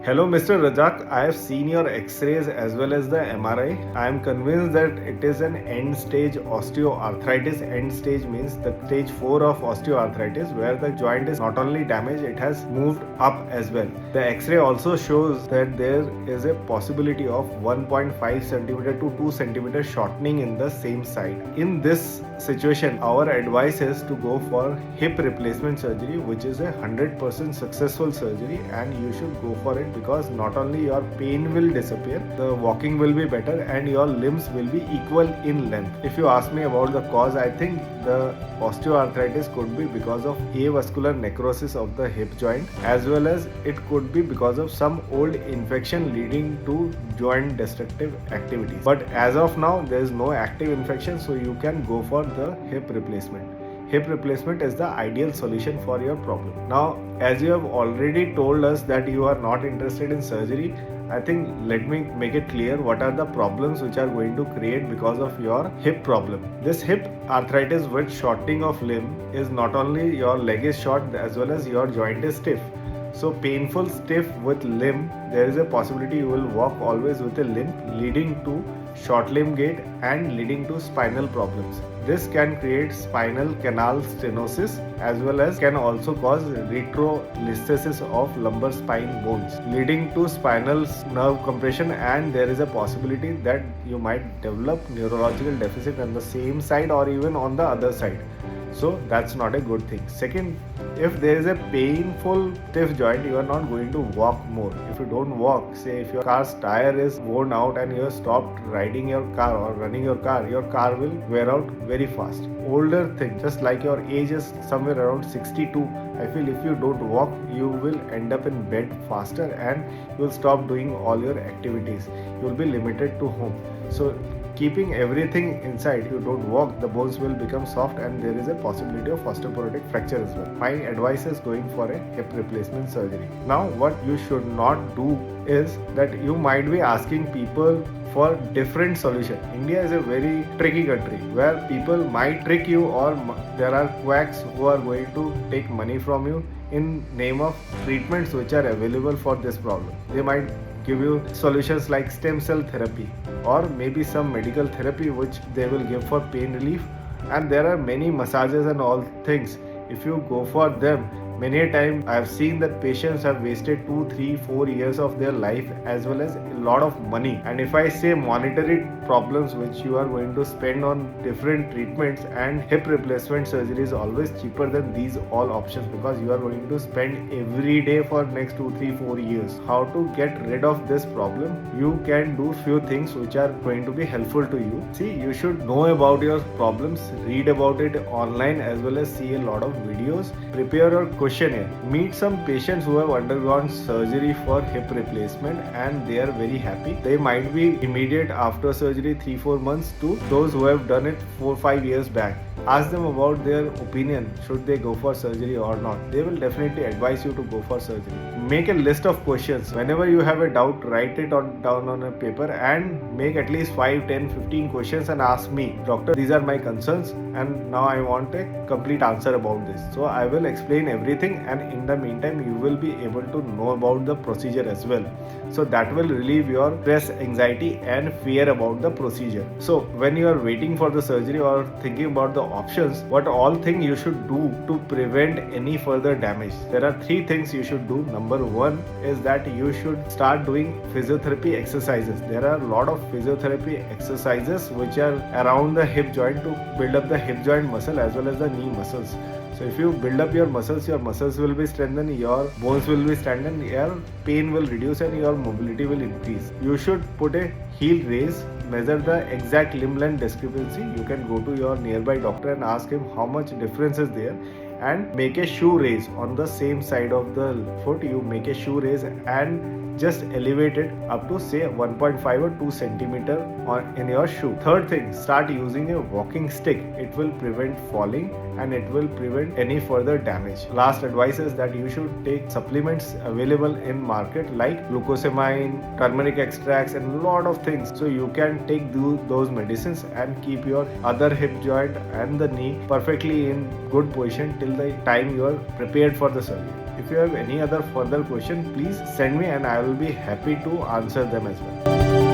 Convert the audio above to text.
Hello, Mr. Rajak. I have seen your X-rays as well as the MRI. I am convinced that it is an end-stage osteoarthritis. End-stage means the stage 4 of osteoarthritis, where the joint is not only damaged, it has moved up as well. The X-ray also shows that there is a possibility of 1.5 centimeter to 2 centimeter shortening in the same side. In this situation, our advice is to go for hip replacement surgery, which is a 100% successful surgery, and you should go for it because not only your pain will disappear, the walking will be better and your limbs will be equal in length. If you ask me about the cause, I think the osteoarthritis could be because of avascular necrosis of the hip joint, as well as it could be because of some old infection leading to joint destructive activities. But as of now, there is no active infection, so you can go for the hip replacement. Hip replacement is the ideal solution for your problem. Now, as you have already told us that you are not interested in surgery, I think let me make it clear what are the problems which are going to create because of your hip problem. This hip arthritis with shortening of limb is not only your leg is short as well as your joint is stiff. So painful stiff with limb, there is a possibility you will walk always with a limp, leading to short limb gait and leading to spinal problems. This can create spinal canal stenosis as well as can also cause retrolisthesis of lumbar spine bones, leading to spinal nerve compression, and there is a possibility that you might develop neurological deficit on the same side or even on the other side. So that's not a good thing. Second, if there is a painful stiff joint, you are not going to walk more. If you don't walk, say if your car's tire is worn out and you have stopped riding your car or running your car will wear out very fast. Older thing, just like your age is somewhere around 62, I feel if you don't walk, you will end up in bed faster and you will stop doing all your activities. You will be limited to home. So keeping everything inside, you don't walk, the bones will become soft and there is a possibility of osteoporotic fracture as well. My advice is going for a hip replacement surgery. Now, what you should not do is that you might be asking people for different solution. India is a very tricky country where people might trick you, or there are quacks who are going to take money from you in name of treatments which are available for this problem. They might give you solutions like stem cell therapy or maybe some medical therapy which they will give for pain relief, and there are many massages and all things. If you go for them, many a time I have seen that patients have wasted 2, 3, 4 years of their life as well as a lot of money. And if I say monetary problems which you are going to spend on different treatments, and hip replacement surgery is always cheaper than these all options because you are going to spend every day for next 2, 3, 4 years. How to get rid of this problem? You can do few things which are going to be helpful to you. See, you should know about your problems, read about it online as well as see a lot of videos. Prepare your questionnaire. Meet some patients who have undergone surgery for hip replacement and they are very happy. They might be immediate after surgery 3-4 months to those who have done it 4-5 years back. Ask them about their opinion, should they go for surgery or not. They will definitely advise you to go for surgery. Make a list of questions. Whenever you have a doubt, write it down on a paper and make at least 5, 10, 15 questions and ask me, doctor, these are my concerns and now I want a complete answer about this. So I will explain everything, and in the meantime you will be able to know about the procedure as well. So that will relieve your stress, anxiety and fear about the procedure. So when you are waiting for the surgery or thinking about the options, what all thing you should do to prevent any further damage? There are 3 things you should do. Number 1 is that you should start doing physiotherapy exercises. There are a lot of physiotherapy exercises which are around the hip joint to build up the hip joint muscle as well as the knee muscles. So if you build up your muscles will be strengthened, your bones will be strengthened, your pain will reduce and your mobility will increase. You should put a heel raise, measure the exact limb length discrepancy. You can go to your nearby doctor and ask him how much difference is there, and make a shoe raise on the same side of the foot. You make a shoe raise and just elevate it up to say 1.5 or 2 centimeter in your shoe. Third thing, start using a walking stick. It will prevent falling and it will prevent any further damage. Last advice is that you should take supplements available in market like glucosamine, turmeric extracts and a lot of things. So you can take those medicines and keep your other hip joint and the knee perfectly in good position till the time you are prepared for the surgery. If if you have any other further question, please send me and I will be happy to answer them as well.